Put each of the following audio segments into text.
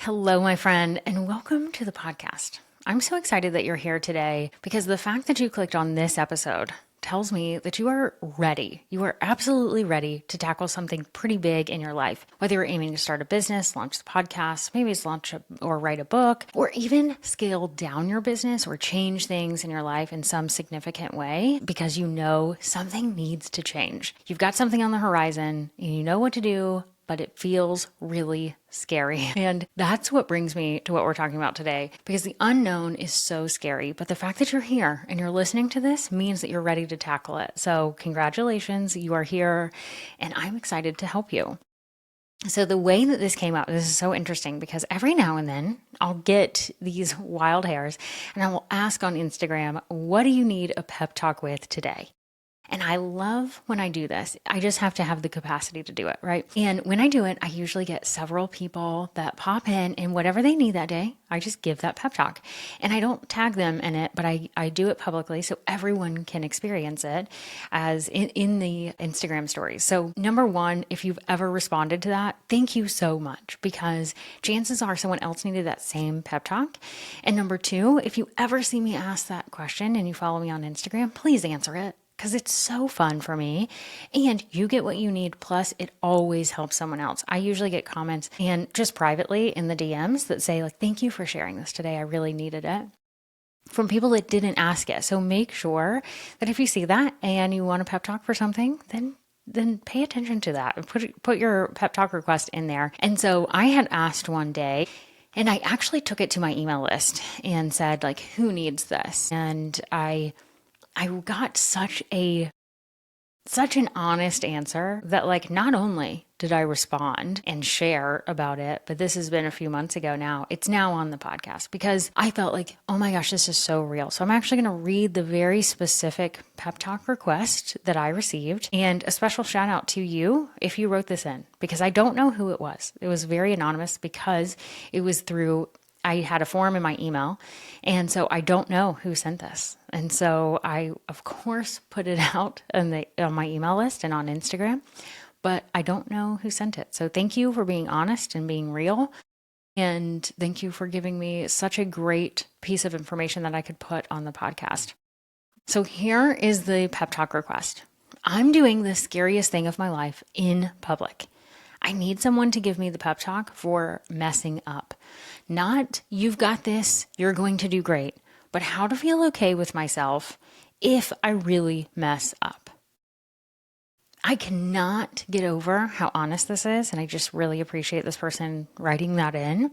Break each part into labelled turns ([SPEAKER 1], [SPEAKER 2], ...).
[SPEAKER 1] Hello, my friend, and welcome to the podcast. I'm so excited that you're here today because the fact that you clicked on this episode tells me that you are ready. You are absolutely ready to tackle something pretty big in your life. Whether you're aiming to start a business, launch the podcast, maybe it's or write a book, or even scale down your business or change things in your life in some significant way because you know something needs to change. You've got something on the horizon and you know what to do, but it feels really scary. And that's what brings me to what we're talking about today, because the unknown is so scary. But the fact that you're here and you're listening to this means that you're ready to tackle it. So congratulations, you are here, and I'm excited to help you. So the way that this came out, this is so interesting because every now and then I'll get these wild hairs and I will ask on Instagram, what do you need a pep talk with today? And I love when I do this. I just have to have the capacity to do it, right? And when I do it, I usually get several people that pop in and whatever they need that day, I just give that pep talk. And I don't tag them in it, but I do it publicly so everyone can experience it as in the Instagram stories. So number one, if you've ever responded to that, thank you so much, because chances are someone else needed that same pep talk. And number two, if you ever see me ask that question and you follow me on Instagram, please answer it, because it's so fun for me and you get what you need. Plus it always helps someone else. I usually get comments and just privately in the DMs that say like, thank you for sharing this today. I really needed it, from people that didn't ask it. So make sure that if you see that and you want a pep talk for something, then pay attention to that and put your pep talk request in there. And so I had asked one day, and I actually took it to my email list and said like, who needs this? And I got such an honest answer that like, not only did I respond and share about it, but this has been a few months ago now. It's now on the podcast because I felt like, oh my gosh, this is so real. So I'm actually going to read the very specific pep talk request that I received, and a special shout out to you if you wrote this in, because I don't know who it was. It was very anonymous because it was I had a form in my email, and so I don't know who sent this. And so I, of course, put it out on my email list and on Instagram, but I don't know who sent it. So thank you for being honest and being real. And thank you for giving me such a great piece of information that I could put on the podcast. So here is the pep talk request. I'm doing the scariest thing of my life in public. I need someone to give me the pep talk for messing up. Not, you've got this, you're going to do great, but how to feel okay with myself if I really mess up. I cannot get over how honest this is, and I just really appreciate this person writing that in.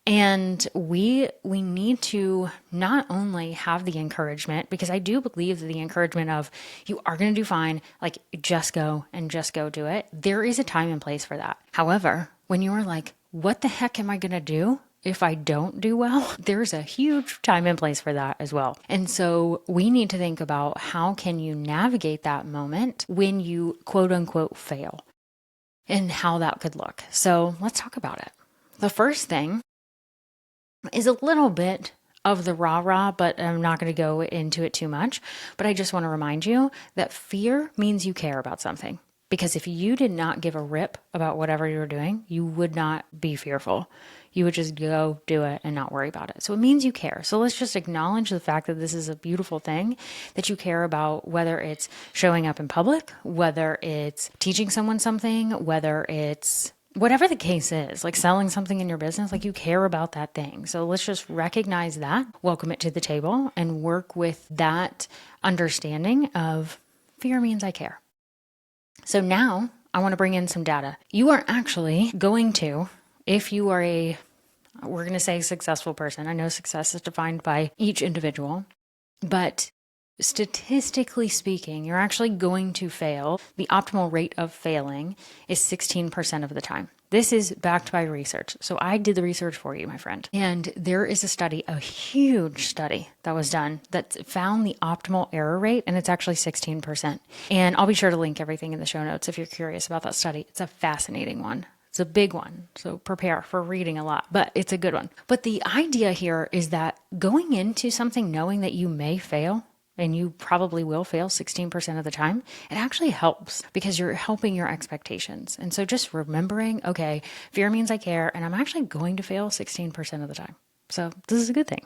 [SPEAKER 1] And we need to not only have the encouragement, because I do believe that the encouragement of you are going to do fine, like just go do it. There is a time and place for that. However, when you are like, what the heck am I going to do if I don't do well? There's a huge time and place for that as well. And so we need to think about how can you navigate that moment when you quote unquote fail and how that could look. So let's talk about it. The first thing is a little bit of the rah-rah, but I'm not going to go into it too much. But I just want to remind you that fear means you care about something. Because if you did not give a rip about whatever you were doing, you would not be fearful. You would just go do it and not worry about it. So it means you care. So let's just acknowledge the fact that this is a beautiful thing, that you care about, whether it's showing up in public, whether it's teaching someone something, whether it's whatever the case is, like selling something in your business, like you care about that thing. So let's just recognize that, welcome it to the table, and work with that understanding of fear means I care. So now I want to bring in some data. You are actually going to, if you are we're going to say successful person. I know success is defined by each individual, but statistically speaking, you're actually going to fail. The optimal rate of failing is 16% of the time. This is backed by research. So I did the research for you, my friend. And there is a study, a huge study that was done that found the optimal error rate, and it's actually 16%. And I'll be sure to link everything in the show notes if you're curious about that study. It's a fascinating one. It's a big one, so prepare for reading a lot, but it's a good one. But the idea here is that going into something knowing that you may fail and you probably will fail 16% of the time, it actually helps because you're helping your expectations. And so just remembering, okay, fear means I care, and I'm actually going to fail 16% of the time. So this is a good thing.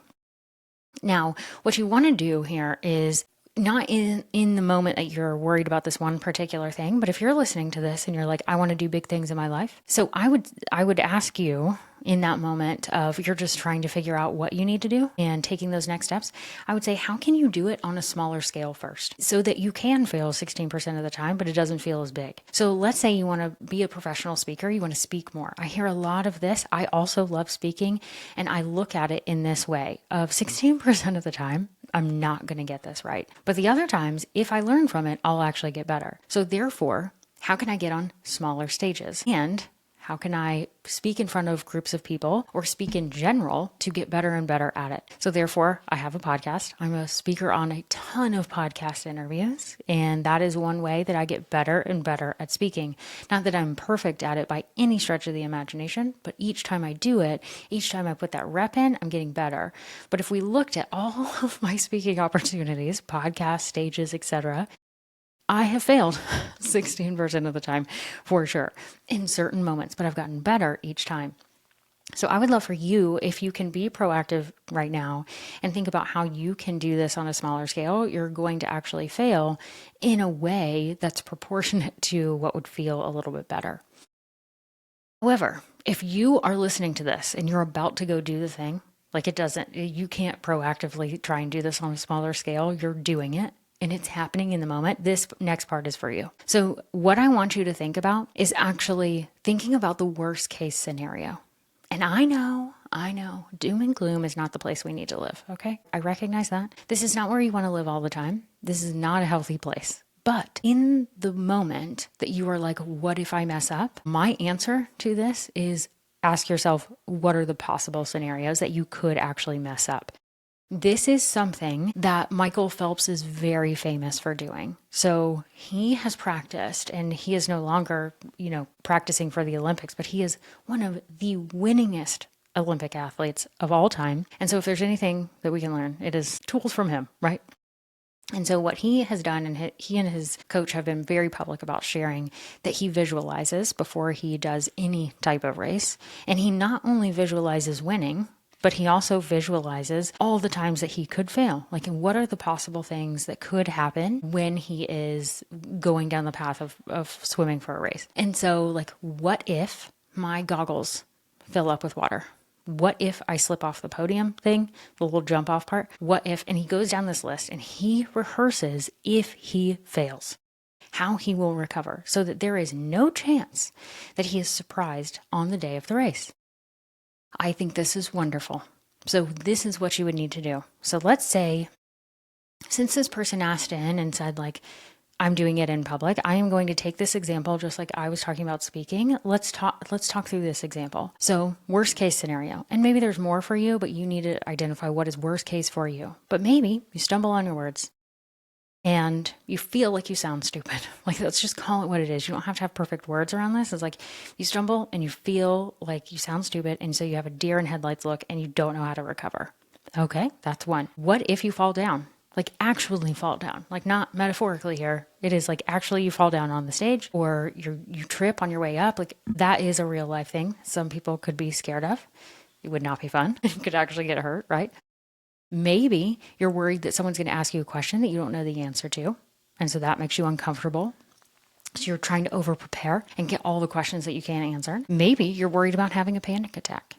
[SPEAKER 1] Now, what you want to do here is not in the moment that you're worried about this one particular thing, but if you're listening to this and you're like, I want to do big things in my life. So I would ask you in that moment of you're just trying to figure out what you need to do and taking those next steps, I would say, how can you do it on a smaller scale first so that you can fail 16% of the time, but it doesn't feel as big. So let's say you want to be a professional speaker, you want to speak more. I hear a lot of this. I also love speaking, and I look at it in this way of 16% of the time, I'm not going to get this right. But the other times, if I learn from it, I'll actually get better. So therefore, how can I get on smaller stages? And how can I speak in front of groups of people or speak in general to get better and better at it? So therefore, I have a podcast. I'm a speaker on a ton of podcast interviews, and that is one way that I get better and better at speaking. Not that I'm perfect at it by any stretch of the imagination, but each time I do it, each time I put that rep in, I'm getting better. But if we looked at all of my speaking opportunities, podcasts, stages, etc., I have failed 16% of the time for sure in certain moments, but I've gotten better each time. So I would love for you, if you can be proactive right now and think about how you can do this on a smaller scale, you're going to actually fail in a way that's proportionate to what would feel a little bit better. However, if you are listening to this and you're about to go do the thing, like you can't proactively try and do this on a smaller scale, you're doing it. And it's happening in the moment, this next part is for you. So what I want you to think about is actually thinking about the worst case scenario. And I know, doom and gloom is not the place we need to live, okay? I recognize that. This is not where you want to live all the time. This is not a healthy place. But in the moment that you are like, what if I mess up? My answer to this is ask yourself, what are the possible scenarios that you could actually mess up? This is something that Michael Phelps is very famous for doing. So he has practiced, and he is no longer, practicing for the Olympics, but he is one of the winningest Olympic athletes of all time. And so if there's anything that we can learn, it is tools from him, right? And so what he has done, and he and his coach have been very public about sharing that he visualizes before he does any type of race. And he not only visualizes winning, but he also visualizes all the times that he could fail. Like, what are the possible things that could happen when he is going down the path of swimming for a race? And so, like, what if my goggles fill up with water? What if I slip off the podium thing, the little jump off part? What if, and he goes down this list and he rehearses if he fails, how he will recover so that there is no chance that he is surprised on the day of the race. I think this is wonderful. So this is what you would need to do. So let's say, since this person asked in and said, like, I'm doing it in public, I am going to take this example just like I was talking about speaking. Let's talk through this example. So worst case scenario, and maybe there's more for you, but you need to identify what is worst case for you. But maybe you stumble on your words and you feel like you sound stupid. Like, let's just call it what it is. You don't have to have perfect words around this. It's like you stumble and you feel like you sound stupid. And so you have a deer in headlights look and you don't know how to recover. Okay, that's one. What if you fall down? Like, actually fall down, like not metaphorically here. It is like actually you fall down on the stage, or you trip on your way up. Like, that is a real life thing. Some people could be scared of. It would not be fun. You could actually get hurt, right? Maybe you're worried that someone's going to ask you a question that you don't know the answer to. And so that makes you uncomfortable. So you're trying to over prepare and get all the questions that you can't answer. Maybe you're worried about having a panic attack.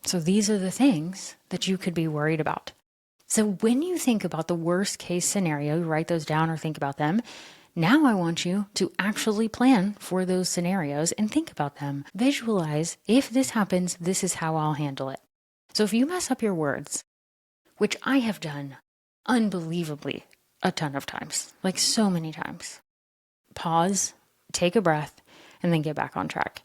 [SPEAKER 1] So these are the things that you could be worried about. So when you think about the worst case scenario, you write those down or think about them. Now I want you to actually plan for those scenarios and think about them. Visualize, if this happens, this is how I'll handle it. So if you mess up your words, which I have done unbelievably a ton of times, like so many times, pause, take a breath, and then get back on track.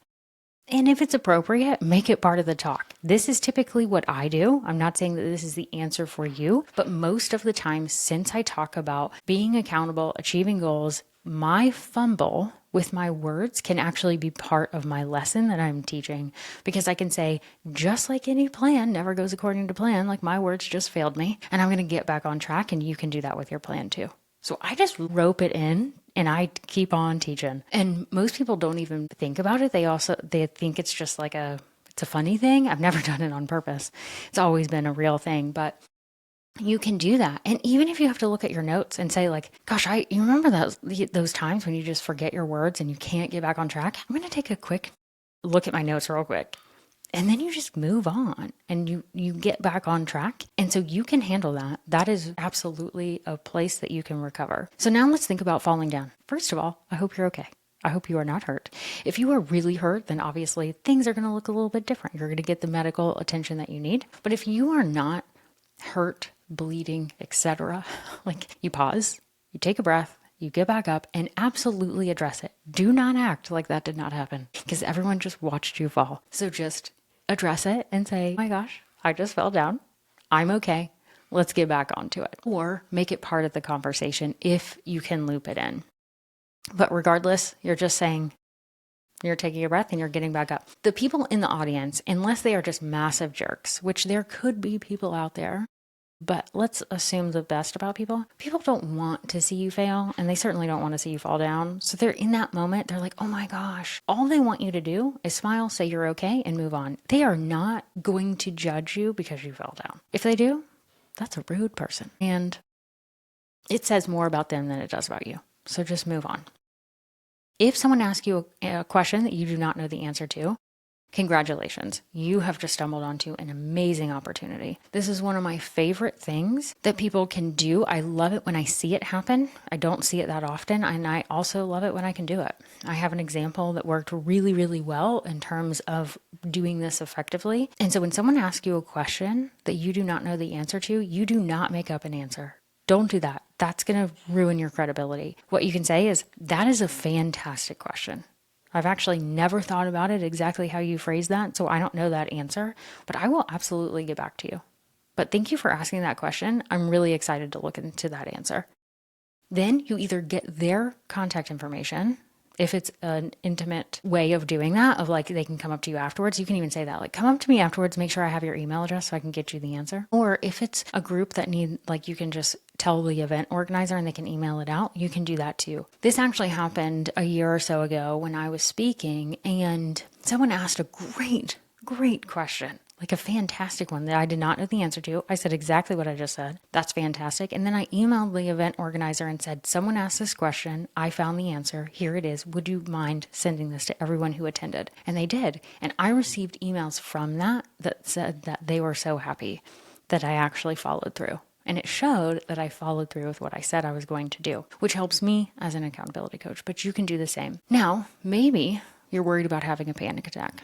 [SPEAKER 1] And if it's appropriate, make it part of the talk. This is typically what I do. I'm not saying that this is the answer for you, but most of the time, since I talk about being accountable, achieving goals, my fumble with my words can actually be part of my lesson that I'm teaching, because I can say, just like any plan never goes according to plan, like my words just failed me, and I'm going to get back on track, and you can do that with your plan too. So I just rope it in and I keep on teaching. And most people don't even think about it. They think it's just like it's a funny thing. I've never done it on purpose. It's always been a real thing, but you can do that. And even if you have to look at your notes and say like, gosh, you remember those times when you just forget your words and you can't get back on track? I'm going to take a quick look at my notes real quick. And then you just move on and you get back on track. And so you can handle that. That is absolutely a place that you can recover. So now let's think about falling down. First of all, I hope you're okay. I hope you are not hurt. If you are really hurt, then obviously things are going to look a little bit different. You're going to get the medical attention that you need. But if you are not hurt, bleeding, etc., like you pause, you take a breath, you get back up and absolutely address it. Do not act like that did not happen, because everyone just watched you fall. So just address it and say, oh my gosh, I just fell down. I'm okay. Let's get back onto it. Or make it part of the conversation if you can loop it in. But regardless, you're just saying, you're taking a breath and you're getting back up. The people in the audience, unless they are just massive jerks, which there could be people out there, but let's assume the best about people. People don't want to see you fail, and they certainly don't want to see you fall down. So they're in that moment, they're like, oh my gosh. All they want you to do is smile, say you're okay, and move on. They are not going to judge you because you fell down. If they do, that's a rude person. And it says more about them than it does about you. So just move on. If someone asks you a question that you do not know the answer to, congratulations, you have just stumbled onto an amazing opportunity. This is one of my favorite things that people can do. I love it when I see it happen. I don't see it that often, and I also love it when I can do it. I have an example that worked really, really well in terms of doing this effectively. And so when someone asks you a question that you do not know the answer to, you do not make up an answer. Don't do that. That's going to ruin your credibility. What you can say is, that is a fantastic question. I've actually never thought about it exactly how you phrase that, so I don't know that answer, but I will absolutely get back to you. But thank you for asking that question. I'm really excited to look into that answer. Then you either get their contact information, if it's an intimate way of doing that, of like they can come up to you afterwards. You can even say that, like, come up to me afterwards, make sure I have your email address so I can get you the answer. Or if it's a group that you can just tell the event organizer and they can email it out, you can do that too. This actually happened a year or so ago when I was speaking, and someone asked a great question. Like a fantastic one that I did not know the answer to. I said exactly what I just said. That's fantastic. And then I emailed the event organizer and said, someone asked this question. I found the answer. Here it is. Would you mind sending this to everyone who attended? And they did. And I received emails from that said that they were so happy that I actually followed through. And it showed that I followed through with what I said I was going to do, which helps me as an accountability coach. But you can do the same. Now, maybe you're worried about having a panic attack.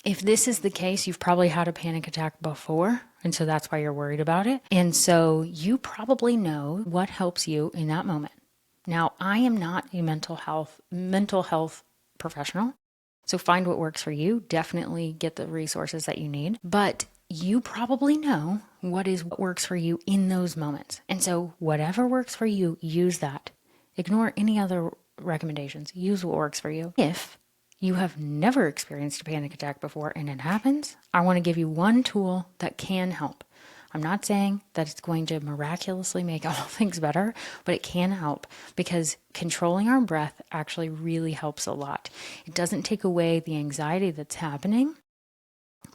[SPEAKER 1] If this is the case, you've probably had a panic attack before, and so that's why you're worried about it. And so you probably know what helps you in that moment. Now, I am not a mental health professional, so find what works for you. Definitely get the resources that you need, but you probably know what works for you in those moments. And so whatever works for you, use that. Ignore any other recommendations. Use what works for you. If you have never experienced a panic attack before and it happens, I want to give you one tool that can help. I'm not saying that it's going to miraculously make all things better, but it can help, because controlling our breath actually really helps a lot. It doesn't take away the anxiety that's happening,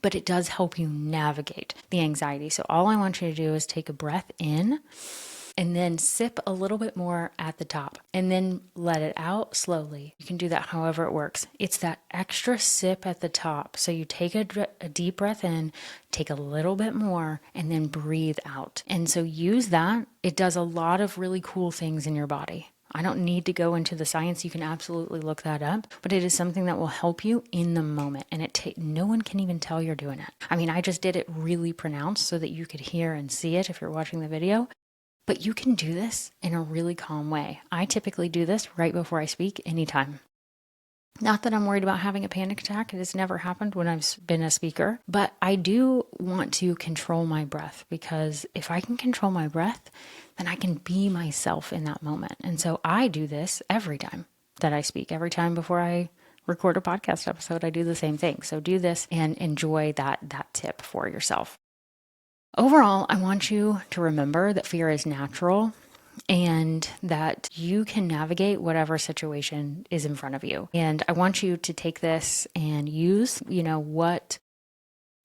[SPEAKER 1] but it does help you navigate the anxiety. So all I want you to do is take a breath in and then sip a little bit more at the top and then let it out slowly. You can do that however it works. It's that extra sip at the top. So you take a deep breath in, take a little bit more, and then breathe out. And so use that. It does a lot of really cool things in your body. I don't need to go into the science. You can absolutely look that up, but it is something that will help you in the moment. And no one can even tell you're doing it. I mean, I just did it really pronounced so that you could hear and see it if you're watching the video. But you can do this in a really calm way. I typically do this right before I speak anytime. Not that I'm worried about having a panic attack. It has never happened when I've been a speaker. But I do want to control my breath, because if I can control my breath, then I can be myself in that moment. And so I do this every time. that I speak. Every time before I record a podcast episode, I do the same thing. So do this and enjoy that tip for yourself. Overall, I want you to remember that fear is natural and that you can navigate whatever situation is in front of you. And I want you to take this and use,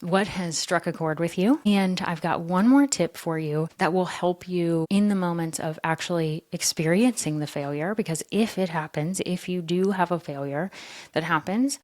[SPEAKER 1] what has struck a chord with you. And I've got one more tip for you that will help you in the moments of actually experiencing the failure. Because if it happens, if you do have a failure that happens,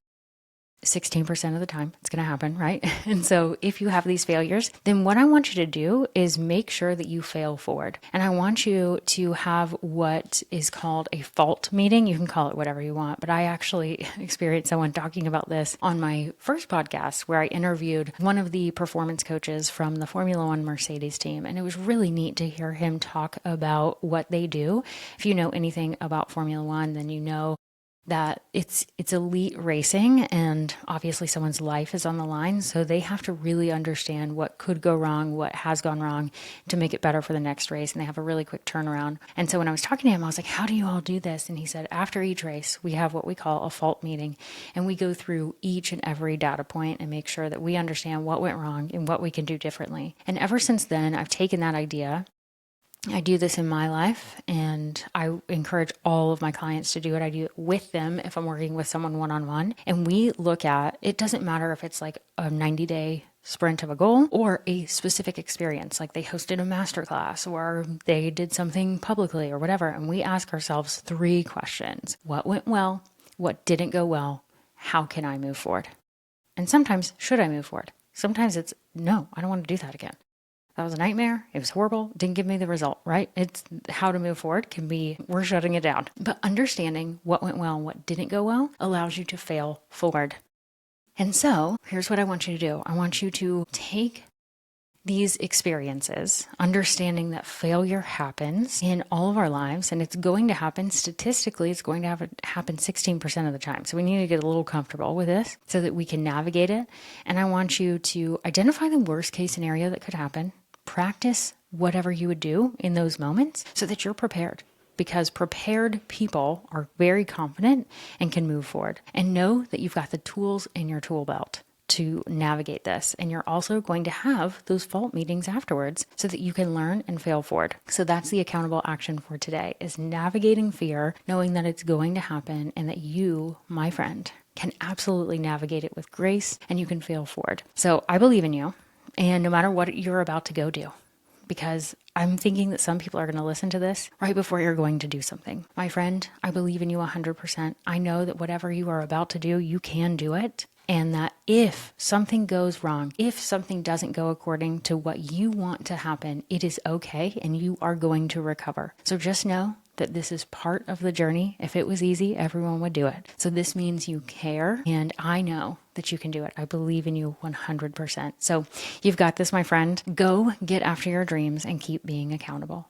[SPEAKER 1] 16% of the time it's going to happen, right? And so if you have these failures, then what I want you to do is make sure that you fail forward. And I want you to have what is called a fault meeting. You can call it whatever you want, but I actually experienced someone talking about this on my first podcast where I interviewed one of the performance coaches from the Formula One Mercedes team. And it was really neat to hear him talk about what they do. If you know anything about Formula One, then you know that it's elite racing, and obviously someone's life is on the line. So they have to really understand what could go wrong, what has gone wrong to make it better for the next race. And they have a really quick turnaround. And so when I was talking to him, I was like, how do you all do this? And he said, after each race, we have what we call a fault meeting, and we go through each and every data point and make sure that we understand what went wrong and what we can do differently. And ever since then, I've taken that idea. I do this in my life, and I encourage all of my clients to do it. I do it with them if I'm working with someone one-on-one. And we look at, it doesn't matter if it's like a 90-day sprint of a goal or a specific experience, like they hosted a masterclass or they did something publicly or whatever. And we ask ourselves 3 questions. What went well? What didn't go well? How can I move forward? And sometimes, should I move forward? Sometimes it's, no, I don't want to do that again. That was a nightmare. It was horrible. Didn't give me the result, right? It's how to move forward can be, we're shutting it down. But understanding what went well and what didn't go well allows you to fail forward. And so here's what I want you to do. I want you to take these experiences, understanding that failure happens in all of our lives, and it's going to happen statistically, it's going to happen 16% of the time. So we need to get a little comfortable with this so that we can navigate it. And I want you to identify the worst case scenario that could happen. Practice whatever you would do in those moments so that you're prepared, because prepared people are very confident and can move forward. And know that you've got the tools in your tool belt to navigate this. And you're also going to have those fault meetings afterwards so that you can learn and fail forward. So that's the accountable action for today, is navigating fear, knowing that it's going to happen and that you, my friend, can absolutely navigate it with grace and you can fail forward. So I believe in you. And no matter what you're about to go do, because I'm thinking that some people are going to listen to this right before you're going to do something. My friend, I believe in you 100%. I know that whatever you are about to do, you can do it. And that if something goes wrong, if something doesn't go according to what you want to happen, it is okay and you are going to recover. So just know that this is part of the journey. If it was easy, everyone would do it. So this means you care, and I know that you can do it. I believe in you 100%. So you've got this, my friend. Go get after your dreams and keep being accountable.